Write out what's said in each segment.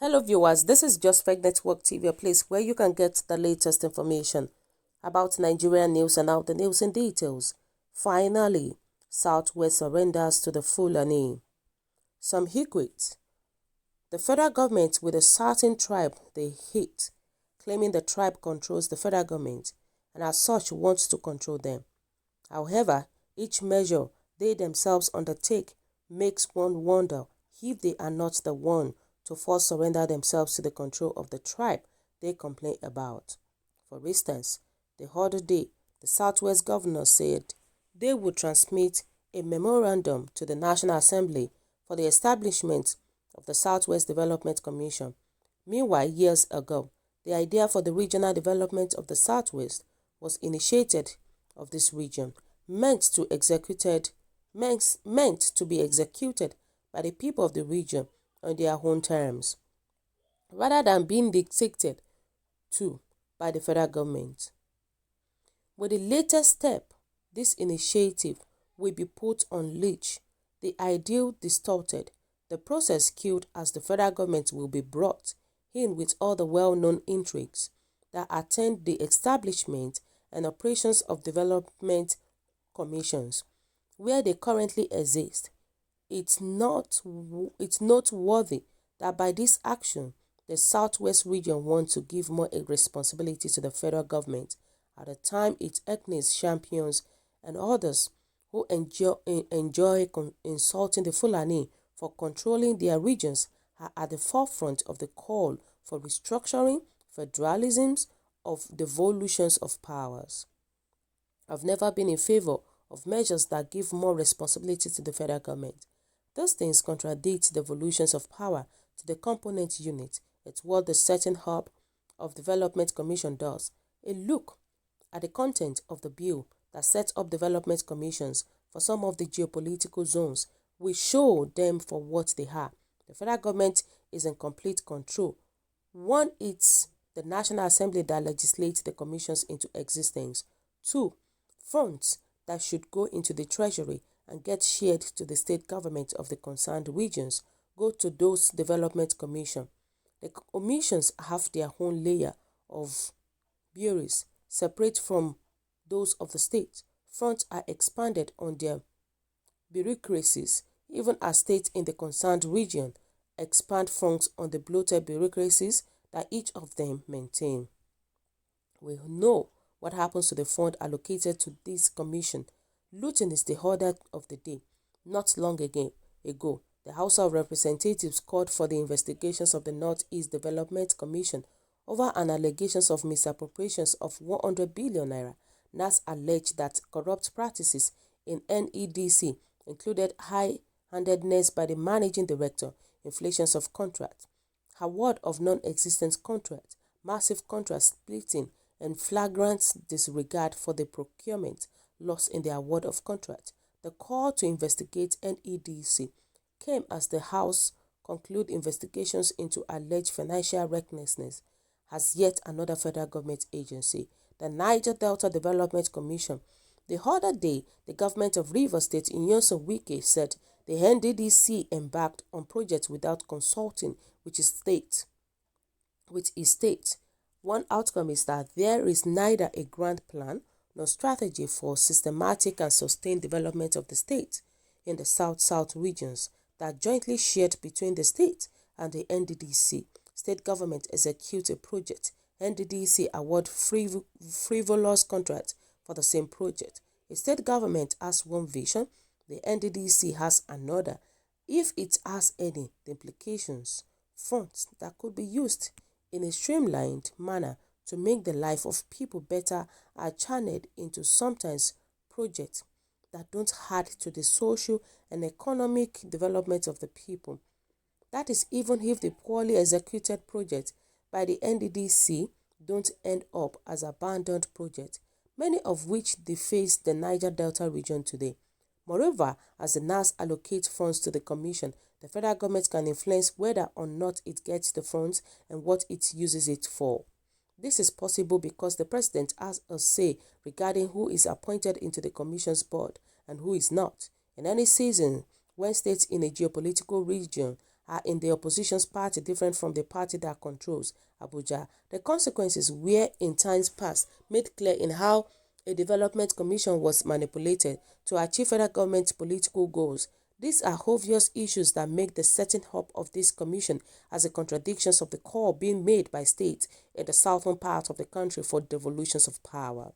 Hello viewers, this is Just Fake Network TV, a place where you can get the latest information about Nigerian news and out the news in details. Finally, Southwest surrenders to the Fülåñ. Some hypocrites. The federal government with a certain tribe they hate, claiming the tribe controls the federal government and as such wants to control them. However, each measure they themselves undertake makes one wonder if they are not the one to force surrender themselves to the control of the tribe they complain about. For instance, the other day, the Southwest governor said they would transmit a memorandum to the National Assembly for the establishment of the Southwest Development Commission. Meanwhile, years ago, the idea for the regional development of the Southwest was initiated of this region, meant to be executed by the people of the region on their own terms, rather than being dictated to by the federal government. With the latest step, this initiative will be put on leash, the ideal distorted, the process killed, as the federal government will be brought in with all the well-known intrigues that attend the establishment and operations of development commissions, where they currently exist. It's noteworthy that by this action, the Southwest region wants to give more responsibility to the federal government at a time its ethnic champions and others who enjoy insulting the Fülåñ for controlling their regions are at the forefront of the call for restructuring, federalisms, of devolutions of powers. I've never been in favor of measures that give more responsibility to the federal government. Those things contradict the devolutions of power to the component unit. It's what the setting up of Development Commission does. A look at the content of the bill that sets up development commissions for some of the geopolitical zones will show them for what they are. The federal government is in complete control. One, it's the National Assembly that legislates the commissions into existence. Two, funds that should go into the treasury and get shared to the state government of the concerned regions go to those development commission. The commissions have their own layer of bureaus separate from those of the state. Funds are expanded on their bureaucracies, even as states in the concerned region expand funds on the bloated bureaucracies that each of them maintain. We know what happens to the fund allocated to this commission. Looting is the order of the day. Not long ago, the House of Representatives called for the investigations of the Northeast Development Commission over an allegations of misappropriations of 100 billion naira. NAS alleged that corrupt practices in NEDC included high-handedness by the managing director, inflations of contracts, award of non-existent contracts, massive contract splitting, and flagrant disregard for the procurement loss in the award of contract. The call to investigate NEDC came as the House conclude investigations into alleged financial recklessness as yet another federal government agency, the Niger Delta Development Commission. The other day, the government of Rivers State in Nyesom Wike said the NDDC embarked on projects without consulting with its state. One outcome is that there is neither a grand plan nor strategy for systematic and sustained development of the state in the South-South regions that jointly shared between the state and the NDDC. State government execute a project. NDDC award frivolous contract for the same project. A state government has one vision, the NDDC has another. If it has any, the implications, funds that could be used in a streamlined manner to make the life of people better are channeled into sometimes projects that don't add to the social and economic development of the people. That is even if the poorly executed projects by the NDDC don't end up as abandoned projects, many of which deface the Niger Delta region today. Moreover, as the NAS allocates funds to the commission, the federal government can influence whether or not it gets the funds and what it uses it for. This is possible because the president has a say regarding who is appointed into the commission's board and who is not. In any season, when states in a geopolitical region are in the opposition's party different from the party that controls Abuja. The consequences were in times past made clear in how a development commission was manipulated to achieve federal government's political goals. These are obvious issues that make the setting up of this commission as a contradiction of the call being made by states in the southern part of the country for devolutions of power.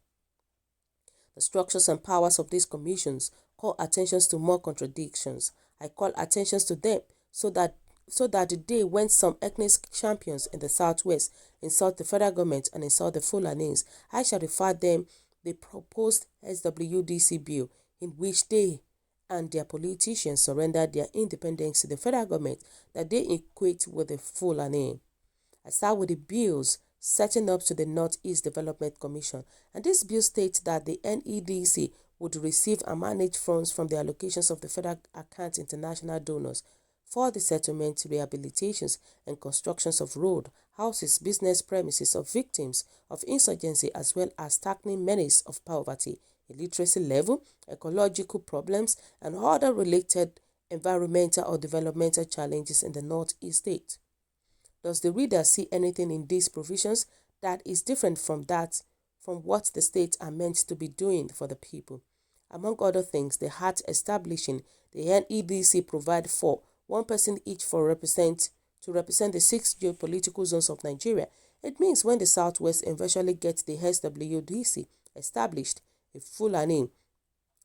The structures and powers of these commissions call attention to more contradictions. I call attention to them so that the day when some ethnic champions in the southwest insult the federal government and insult the Fulanis, I shall refer them the proposed SWDC bill in which they and their politicians surrender their independence to the federal government that they equate with the Fulani. I start with the bills setting up to the Northeast Development Commission, and this bill states that the NEDC would receive and manage funds from the allocations of the federal account international donors for the settlement, rehabilitations, and constructions of road, houses, business premises of victims of insurgency, as well as tackling menace of poverty, illiteracy level, ecological problems, and other related environmental or developmental challenges in the Northeast state. Does the reader see anything in these provisions that is different from what the states are meant to be doing for the people? Among other things, the Act establishing the NEDC provide for one person each to represent the 6 geopolitical zones of Nigeria. It means when the Southwest eventually gets the SWDC established, a Fulani,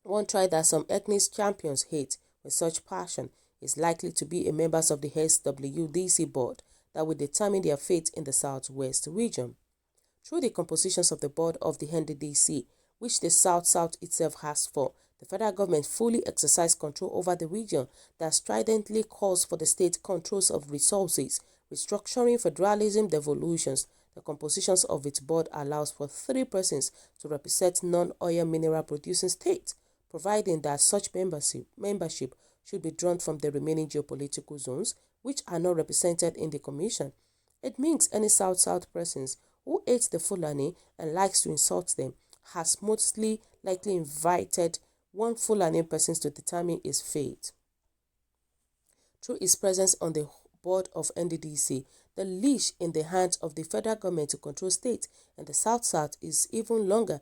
one tribe that some ethnic champions hate with such passion, is likely to be a member of the SWDC board that will determine their fate in the Southwest region. Through the compositions of the board of the NDDC, which the South-South itself has for, the federal government fully exercises control over the region that stridently calls for the state controls of resources, restructuring, federalism, devolutions. The compositions of its board allows for 3 persons to represent non-oil mineral producing states, providing that such membership should be drawn from the remaining geopolitical zones, which are not represented in the commission. It means any South-South persons who hates the Fulani and likes to insult them has mostly likely invited one Fulani person to determine his fate. Through his presence on the board of NDDC, the leash in the hands of the federal government to control states and the South-South is even longer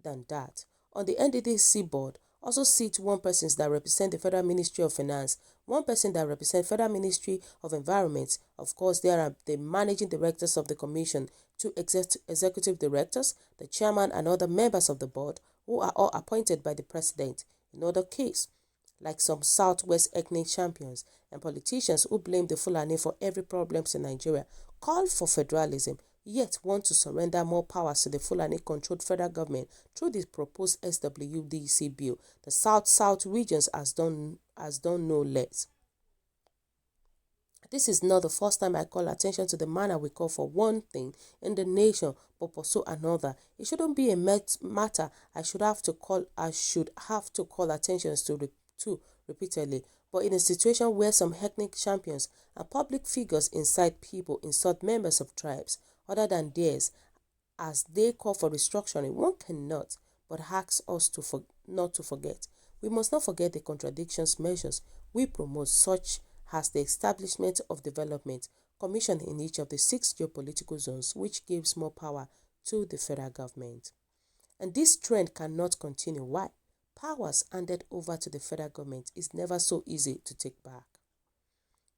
than that. On the NDDC board also sit 1 person that represent the Federal Ministry of Finance, 1 person that represents Federal Ministry of Environment. Of course, there are the managing directors of the commission, 2 executive directors, the chairman and other members of the board who are all appointed by the president. In other case, like some Southwest ethnic champions and politicians who blame the Fulani for every problem in Nigeria, call for federalism, yet want to surrender more powers to the Fulani-controlled federal government through the proposed SWDC bill. The South-South regions has done no less. This is not the first time I call attention to the manner we call for one thing in the nation but pursue another. It shouldn't be a matter I should have to call attention to repeatedly. But in a situation where some ethnic champions and public figures incite people insult members of tribes other than theirs as they call for restructuring, one cannot but ask us not to forget. We must not forget the contradictions measures we promote, such as the establishment of development commission in each of the 6 geopolitical zones, which gives more power to the federal government. And this trend cannot continue. Why? Powers handed over to the federal government is never so easy to take back.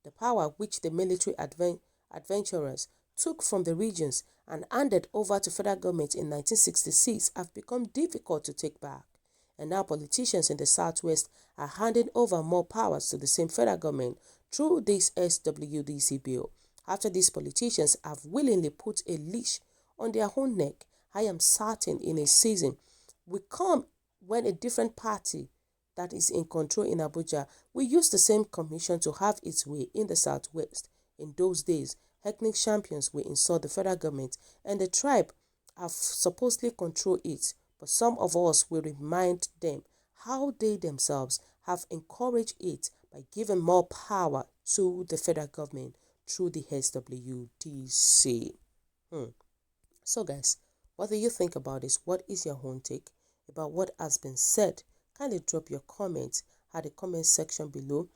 The power which the military adventurers took from the regions and handed over to federal government in 1966 have become difficult to take back. And now politicians in the Southwest are handing over more powers to the same federal government through this SWDC bill. After these politicians have willingly put a leash on their own neck, I am certain in a season will come when a different party that is in control in Abuja will use the same commission to have its way in the Southwest. In those days, ethnic champions will insult the federal government and the tribe have supposedly controlled it, but some of us will remind them how they themselves have encouraged it by giving more power to the federal government through the SWDC. So guys, what do you think about this? What is your own take about what has been said? Kindly drop your comments at the comment section below.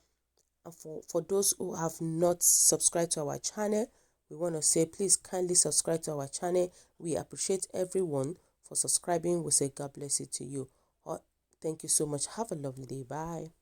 And for those who have not subscribed to our channel, we want to say please kindly subscribe to our channel. We appreciate everyone for subscribing. We say God bless you to you. Thank you so much. Have a lovely day. Bye.